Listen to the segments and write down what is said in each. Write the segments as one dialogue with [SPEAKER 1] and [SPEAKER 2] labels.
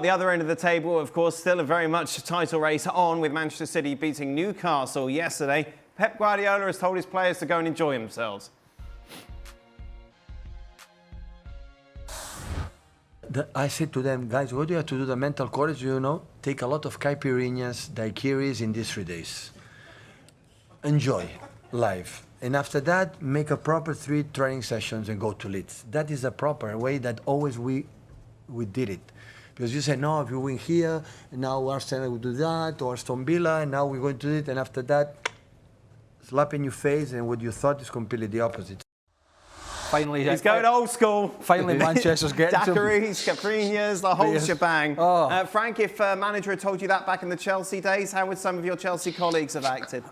[SPEAKER 1] The other end of the table, of course, still a very much title race on, with Manchester City beating Newcastle yesterday. Pep Guardiola has told his players to go and enjoy themselves.
[SPEAKER 2] I said to them, guys, what do you have to do? The mental courage, take a lot of caipirinhas, daiquiris in these 3 days. Enjoy life. And after that, make a proper 3 training sessions and go to Leeds. That is a proper way that always we did it. Because you say, no, if you win here, and now Arsenal will do that, or Aston Villa, and now we're going to do it, and after that, slap in your face, and what you thought is completely the opposite.
[SPEAKER 3] Finally,
[SPEAKER 1] he's going old school.
[SPEAKER 3] Finally, Manchester's getting
[SPEAKER 1] daiquiris, caipirinhas, the whole shebang.
[SPEAKER 3] Oh.
[SPEAKER 1] Frank, if a manager had told you that back in the Chelsea days, how would some of your Chelsea colleagues have acted?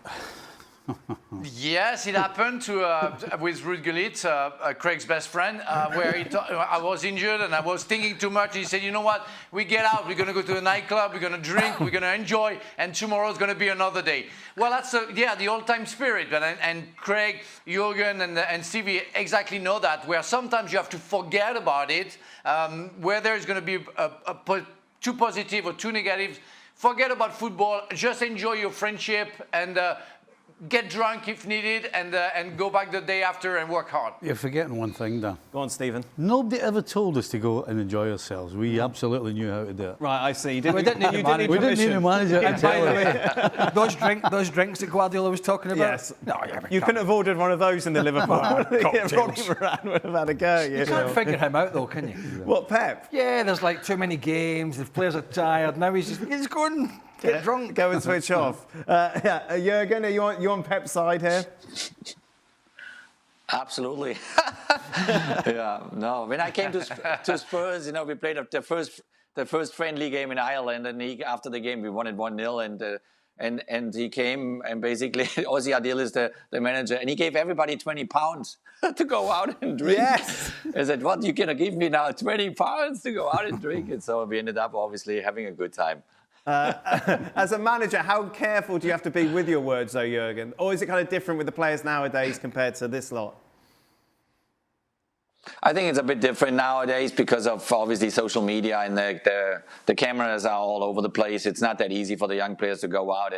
[SPEAKER 4] Yes, it happened with Ruud Gullit, Craig's best friend, where I was injured and I was thinking too much. He said, you know what, we get out, we're going to go to a nightclub, we're going to drink, we're going to enjoy, and tomorrow's going to be another day. Well, that's, the old-time spirit. And Craig, Jurgen, and Stevie exactly know that, where sometimes you have to forget about it, where there's going to be too positive or too negative. Forget about football, just enjoy your friendship and get drunk if needed, and go back the day after and work hard.
[SPEAKER 5] You're forgetting one thing, Dan.
[SPEAKER 1] Go on, Stephen.
[SPEAKER 5] Nobody ever told us to go and enjoy ourselves. We absolutely knew how to do it.
[SPEAKER 1] Right, I see.
[SPEAKER 3] We didn't need
[SPEAKER 5] to manage it.
[SPEAKER 3] And by the way, those drinks that Guardiola was talking about.
[SPEAKER 1] Yes. No, you couldn't have ordered one of those in the Liverpool. Ronnie Moran would have had a go.
[SPEAKER 3] You can't figure him out though, can you?
[SPEAKER 1] What, Pep?
[SPEAKER 3] Yeah, there's like too many games. The players are tired. Now he's going. Get drunk.
[SPEAKER 1] Go and switch off. Jurgen, are you on Pep's side here?
[SPEAKER 6] Absolutely. When I came to Spurs, we played the first friendly game in Ireland, and after the game we won it 1-0, and he came, and basically Ozzy Adil is the manager, and he gave everybody £20 to go out and drink.
[SPEAKER 1] Yes.
[SPEAKER 6] I said, what, you gonna give me now £20 to go out and drink? And so we ended up obviously having a good time.
[SPEAKER 1] As a manager, how careful do you have to be with your words, though, Jurgen? Or is it kind of different with the players nowadays compared to this lot?
[SPEAKER 6] I think it's a bit different nowadays because of obviously social media, and the cameras are all over the place. It's not that easy for the young players to go out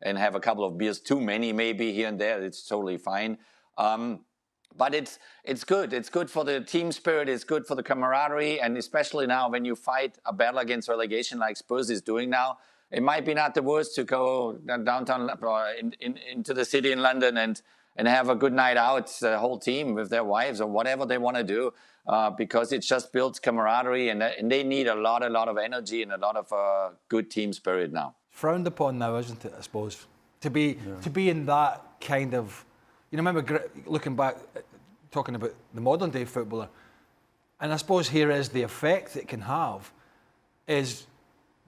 [SPEAKER 6] and have a couple of beers, too many maybe here and there. It's totally fine. But it's good. It's good for the team spirit. It's good for the camaraderie. And especially now when you fight a battle against relegation like Spurs is doing now, it might be not the worst to go downtown into the city in London and have a good night out, the whole team with their wives or whatever they want to do, because it just builds camaraderie, and they need a lot of energy and a lot of good team spirit now.
[SPEAKER 3] Frowned upon now, isn't it, I suppose? To be in that kind of... remember looking back, talking about the modern day footballer, and I suppose here is the effect it can have, is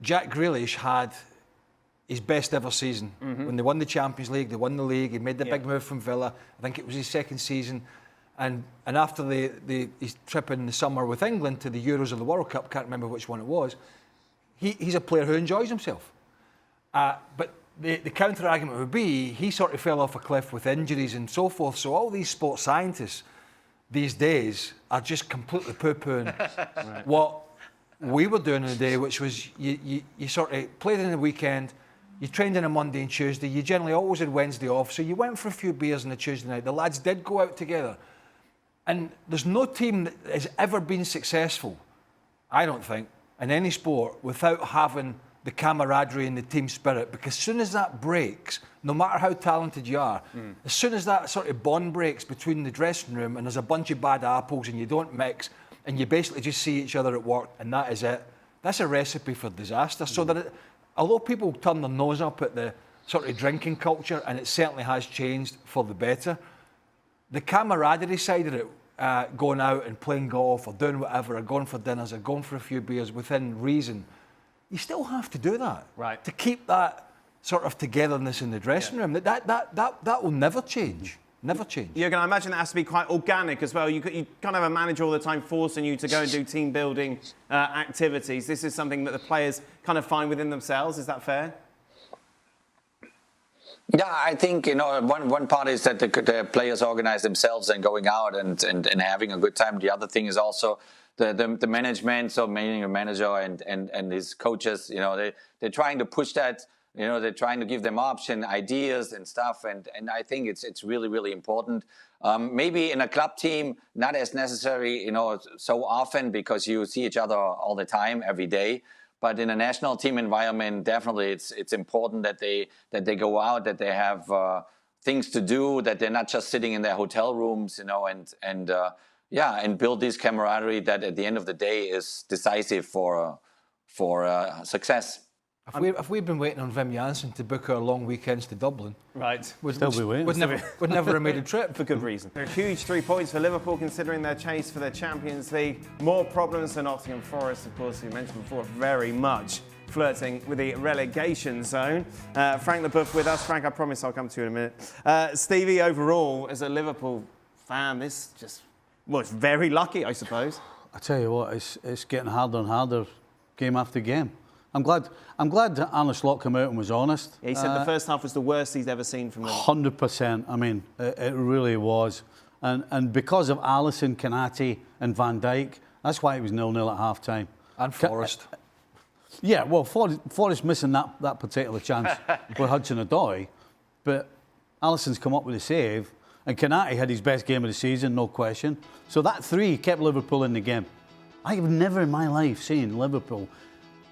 [SPEAKER 3] Jack Grealish had his best ever season. When they won the Champions League, they won the league, he made the big move from Villa. I think it was his second season. And after his trip in the summer with England to the Euros or the World Cup, can't remember which one it was, he's a player who enjoys himself. But the counter-argument would be he sort of fell off a cliff with injuries and so forth. So all these sports scientists these days are just completely poo-pooing what we were doing in the day, which was you sort of played in the weekend, you trained on a Monday and Tuesday, you generally always had Wednesday off, so you went for a few beers on a Tuesday night. The lads did go out together. And there's no team that has ever been successful, I don't think, in any sport without having the camaraderie and the team spirit, because as soon as that breaks, no matter how talented you are, as soon as that sort of bond breaks between the dressing room and there's a bunch of bad apples and you don't mix and you basically just see each other at work and that is it, that's a recipe for disaster. So that although people turn their nose up at the sort of drinking culture, and it certainly has changed for the better, the camaraderie side of it, going out and playing golf or doing whatever, or going for dinners or going for a few beers within reason, you still have to do that,
[SPEAKER 1] right,
[SPEAKER 3] to keep that sort of togetherness in the dressing room. That will never change. Never change.
[SPEAKER 1] Jurgen, I imagine that has to be quite organic as well. You can't have a manager all the time forcing you to go and do team building activities. This is something that the players kind of find within themselves. Is that fair?
[SPEAKER 6] Yeah, I think one part is that the players organize themselves and going out and having a good time. The other thing is also the management, so meaning a manager and his coaches, they're trying to push that. They're trying to give them option ideas and stuff, and I think it's really, really important. Maybe in a club team, not as necessary, so often because you see each other all the time, every day. But in a national team environment, definitely it's important that they go out, that they have things to do, that they're not just sitting in their hotel rooms, and build this camaraderie that at the end of the day is decisive for success.
[SPEAKER 3] If we'd been waiting on Wim Jansen to book our long weekends to Dublin,
[SPEAKER 1] right,
[SPEAKER 3] we'd
[SPEAKER 1] waiting.
[SPEAKER 3] We'd never have made a trip.
[SPEAKER 1] For good reason. A huge 3 points for Liverpool considering their chase for the Champions League. More problems for Nottingham Forest, of course, we mentioned before, very much flirting with the relegation zone. Frank Leboeuf with us. Frank, I promise I'll come to you in a minute. Stevie, overall, as a Liverpool fan, this just was very lucky, I suppose.
[SPEAKER 5] I tell you what, it's getting harder and harder game after game. I'm glad that Arne came out and was honest.
[SPEAKER 1] Yeah, he said the first half was the worst he's ever seen from them.
[SPEAKER 5] 100%. I mean, it really was. And because of Alisson, Konate and Van Dijk, that's why it was 0-0 at half-time.
[SPEAKER 3] And Forest.
[SPEAKER 5] Yeah, well, Forest missing that particular chance with Hudson-Odoi. But Alisson's come up with a save. And Konate had his best game of the season, no question. So that 3 kept Liverpool in the game. I have never in my life seen Liverpool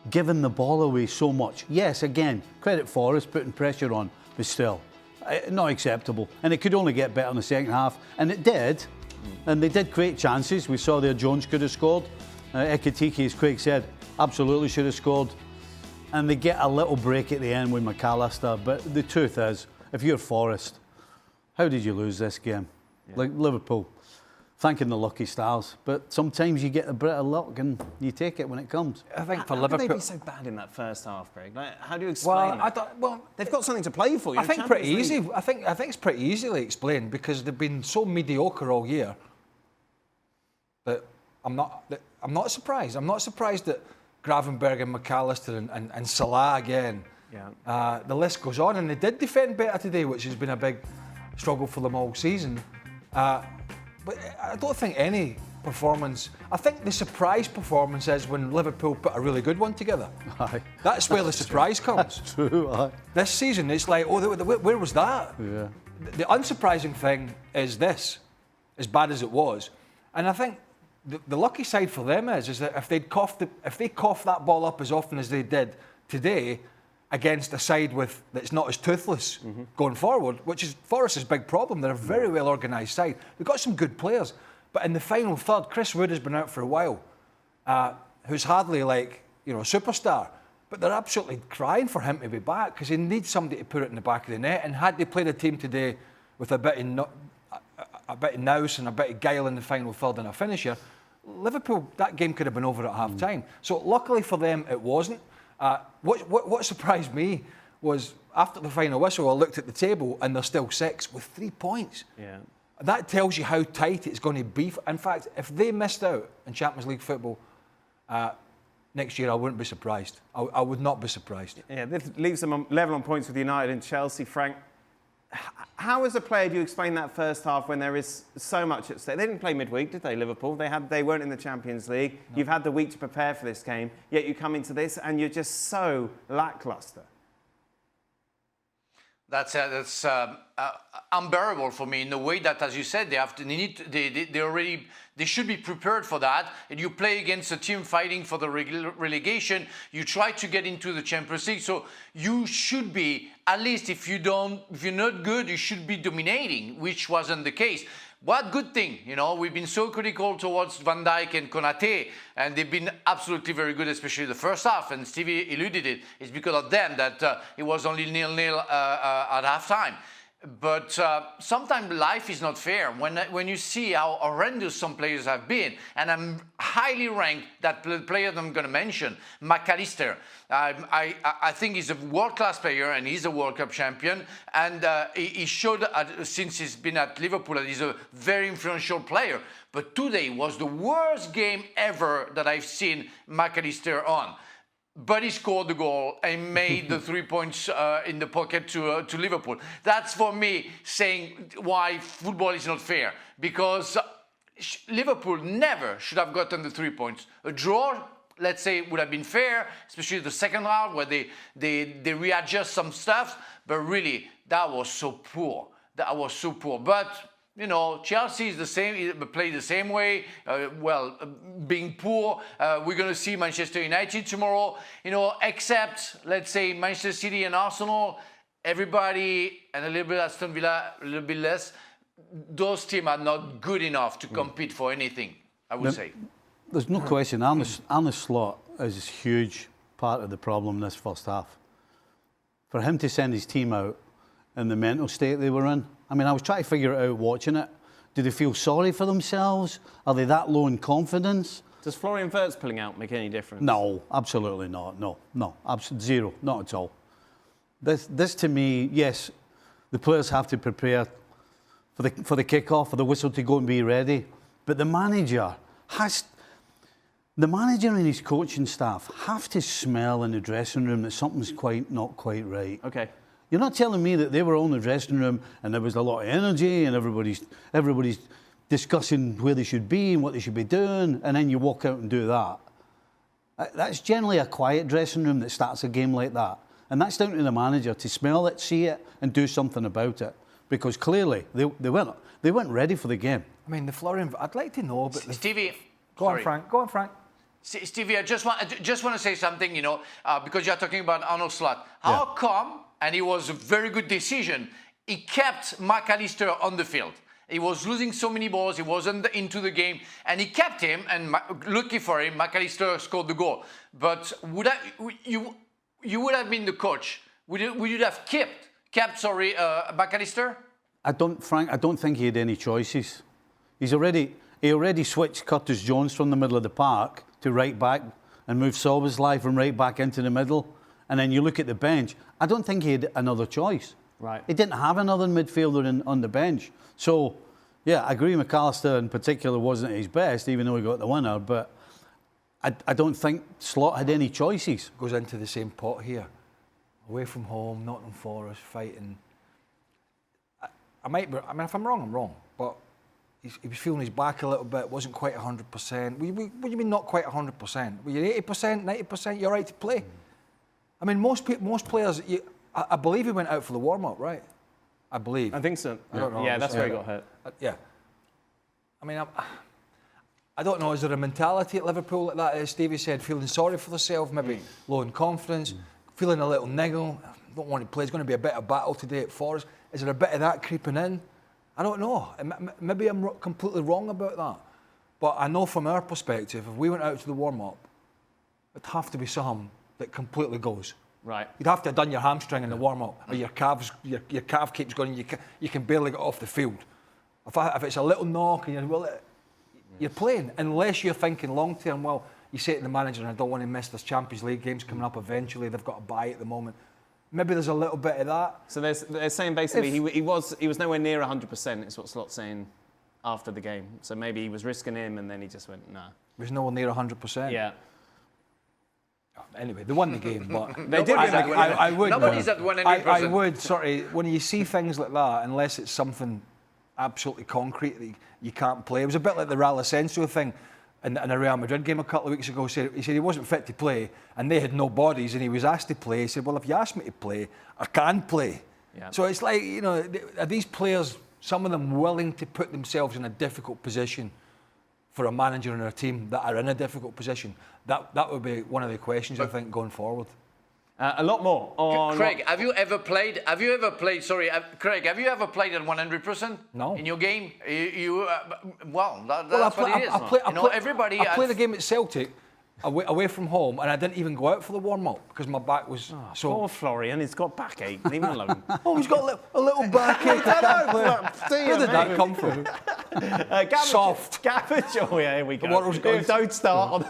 [SPEAKER 5] giving the ball away so much. Yes, again, credit Forest putting pressure on, but still, not acceptable. And it could only get better in the second half, and it did. And they did create chances. We saw there Jones could have scored. Ekitike, as Craig said, absolutely should have scored. And they get a little break at the end with McAllister. But the truth is, if you're Forest, how did you lose this game? Yeah. Like Liverpool, thanking the lucky stars, but sometimes you get a bit of luck and you take it when it comes.
[SPEAKER 3] I think for
[SPEAKER 1] how
[SPEAKER 3] Liverpool,
[SPEAKER 1] could they be so bad in that first half, Craig? Like, how do you explain that? They've got something to play for.
[SPEAKER 3] I think pretty easy. I think it's pretty easily explained because they've been so mediocre all year that I'm not surprised. I'm not surprised that Gravenberg and McAllister and Salah again. Yeah. The list goes on, and they did defend better today, which has been a big struggle for them all season. But I don't think any performance... I think the surprise performance is when Liverpool put a really good one together.
[SPEAKER 5] Aye.
[SPEAKER 3] That's where the surprise comes.
[SPEAKER 5] That's true, aye.
[SPEAKER 3] This season, it's like, where was that?
[SPEAKER 5] Yeah.
[SPEAKER 3] The unsurprising thing is this, as bad as it was. And I think the lucky side for them is that if they cough that ball up as often as they did today, against a side that's not as toothless going forward, which is Forest's big problem. They're a very well organised side. They've got some good players. But in the final third, Chris Wood has been out for a while, who's hardly like, a superstar. But they're absolutely crying for him to be back because they need somebody to put it in the back of the net. And had they played a team today with a bit of nous and a bit of guile in the final third and a finisher, Liverpool, that game could have been over at half-time. So luckily for them, it wasn't. What surprised me was after the final whistle, I looked at the table and they're still 6 with 3 points. Yeah. That tells you how tight it's going to be. In fact, if they missed out in Champions League football next year, I wouldn't be surprised. I would not be surprised.
[SPEAKER 1] Yeah, this leaves them level on points with United and Chelsea. Frank, how as a player do you explain that first half when there is so much at stake? They didn't play midweek, did they, Liverpool? They weren't in the Champions League. No. You've had the week to prepare for this game, yet you come into this and you're just so lacklustre.
[SPEAKER 4] That's unbearable for me in the way that, as you said, they should be prepared for that. And you play against a team fighting for the relegation. You try to get into the Champions League, so you should be, at least if you're not good, you should be dominating, which wasn't the case. What good thing, we've been so critical towards Van Dijk and Konate, and they've been absolutely very good, especially the first half, and Stevie alluded it. It's because of them that it was only 0-0 at half-time. But sometimes life is not fair. When you see how horrendous some players have been, and I'm highly ranked that player that I'm going to mention, McAllister. I think he's a world-class player and he's a World Cup champion. And he showed since he's been at Liverpool that he's a very influential player. But today was the worst game ever that I've seen McAllister on. But he scored the goal and made the 3 points in the pocket to Liverpool. That's for me saying why football is not fair. Because Liverpool never should have gotten the 3 points. A draw, let's say, would have been fair, especially the second half where they readjust some stuff. But really, that was so poor. That was so poor. But you know, Chelsea is the same, play the same way. Being poor, we're going to see Manchester United tomorrow. You know, except let's say Manchester City and Arsenal, everybody, and a little bit Aston Villa, a little bit less. Those teams are not good enough to compete for anything, I would say.
[SPEAKER 5] There's no question. Arne Slot is a huge part of the problem this first half. For him to send his team out in the mental state they were in, I mean, I was trying to figure it out watching it. Do they feel sorry for themselves? Are they that low in confidence?
[SPEAKER 1] Does Florian Wirtz pulling out make any difference?
[SPEAKER 5] No, absolutely not. No, zero, not at all. This to me, yes, the players have to prepare for the kick-off, for the whistle to go and be ready. But the manager and his coaching staff have to smell in the dressing room that something's not quite right.
[SPEAKER 1] Okay.
[SPEAKER 5] You're not telling me that they were all in the dressing room and there was a lot of energy and everybody's discussing where they should be and what they should be doing, and then you walk out and do that. That's generally a quiet dressing room that starts a game like that. And that's down to the manager to smell it, see it, and do something about it. Because clearly they weren't ready for the game.
[SPEAKER 3] I mean, the Florian, I'd like to know, but
[SPEAKER 4] Stevie,
[SPEAKER 3] Go on, Frank.
[SPEAKER 4] Stevie, I just want to say something, you know, because you're talking about Arne Slot. How come? And it was a very good decision. He kept McAllister on the field. He was losing so many balls. He wasn't into the game, and he kept him. And lucky for him, McAllister scored the goal. But you would have been the coach. Would you have kept McAllister?
[SPEAKER 5] I don't think he had any choices. He already switched Curtis Jones from the middle of the park to right back and moved Szoboszlai from right back into the middle. And then you look at the bench, I don't think he had another choice.
[SPEAKER 1] Right.
[SPEAKER 5] He didn't have another midfielder on the bench. So, yeah, I agree McAllister in particular wasn't at his best, even though he got the winner, but I don't think Slot had any choices.
[SPEAKER 3] Goes into the same pot here. Away from home, Nottingham Forest, fighting. I mean, if I'm wrong, I'm wrong. But he was feeling his back a little bit, wasn't quite 100%. What do you mean not quite 100%? Were you 80%, 90%, you're right to play? I mean, most players, I believe he went out for the warm-up, right? I believe.
[SPEAKER 1] I think so.
[SPEAKER 3] I don't know.
[SPEAKER 1] Yeah, that's where he got hurt.
[SPEAKER 3] Yeah. I mean, I don't know, is there a mentality at Liverpool like that, as Stevie said, feeling sorry for themselves, maybe low in confidence, feeling a little niggle, don't want to play, it's going to be a bit of battle today at Forest. Is there a bit of that creeping in? I don't know. Maybe I'm completely wrong about that. But I know from our perspective, if we went out to the warm-up, it'd have to be something that completely goes.
[SPEAKER 1] Right.
[SPEAKER 3] You'd have to have done your hamstring in the warm-up, or your calf keeps going, and you can barely get off the field. If it's a little knock, and you're playing, unless you're thinking long-term, well, you say to the manager, I don't want to miss this Champions League games coming up eventually, they've got a bye at the moment. Maybe there's a little bit of that.
[SPEAKER 1] So they're saying basically he was nowhere near 100%, is what Slot's saying after the game. So maybe he was risking him and then he just went, nah.
[SPEAKER 3] He was nowhere near 100%?
[SPEAKER 1] Yeah.
[SPEAKER 3] Anyway, they won the game, but
[SPEAKER 1] they did.
[SPEAKER 3] I would.
[SPEAKER 4] Nobody's at 100%.
[SPEAKER 3] I would. When you see things like that, unless it's something absolutely concrete that you can't play. It was a bit like the Ralacenso thing in a Real Madrid game a couple of weeks ago. He said he wasn't fit to play, and they had no bodies, and he was asked to play. He said, "Well, if you ask me to play, I can play." Yeah. So it's like, you know, are these players, some of them, willing to put themselves in a difficult position for a manager and a team that are in a difficult position? That would be one of the questions, I think, going forward.
[SPEAKER 1] A lot more on...
[SPEAKER 4] Craig, have you ever played, Craig, have you ever played at 100%?
[SPEAKER 3] No.
[SPEAKER 4] In your game? That's what it is.
[SPEAKER 3] I played the game at Celtic away from home, and I didn't even go out for the warm-up because my back was so...
[SPEAKER 1] Poor Florian, he's got backache. Leave him alone.
[SPEAKER 3] Oh, he's got a little backache. Where did that come from?
[SPEAKER 1] Soft. Gaffer Joy, here we go.
[SPEAKER 3] Don't start on...